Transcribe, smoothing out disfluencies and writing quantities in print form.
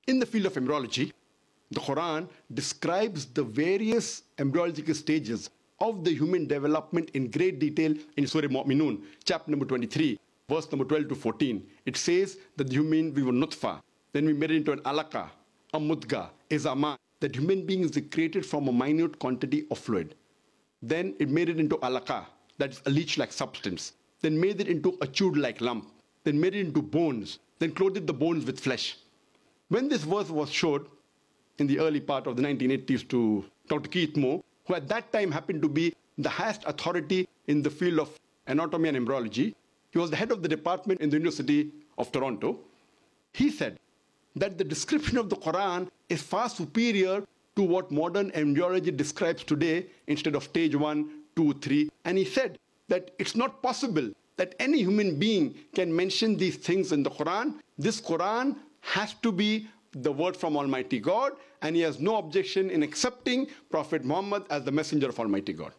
In the field of embryology, the Quran describes the various embryological stages of the human development in great detail in Surah Mu'minun, chapter number 23, verse number 12 to 14. It says that the human, we were nutfa, then we made it into an alaqa, a mudga, a zaman, that human beings are created from a minute quantity of fluid. Then it made it into alaqa, that is a leech-like substance. Then made it into a chewed-like lump. Then made it into bones. Then clothed the bones with flesh. When this verse was showed in the early part of the 1980s to Dr. Keith Moore, who at that time happened to be the highest authority in the field of anatomy and embryology, he was the head of the department in the University of Toronto, he said that the description of the Quran is far superior to what modern embryology describes today instead of stage 1, 2, 3. And he said that it's not possible that any human being can mention these things in the Quran. This Quran has to be the word from Almighty God, and he has no objection in accepting Prophet Muhammad as the messenger of Almighty God.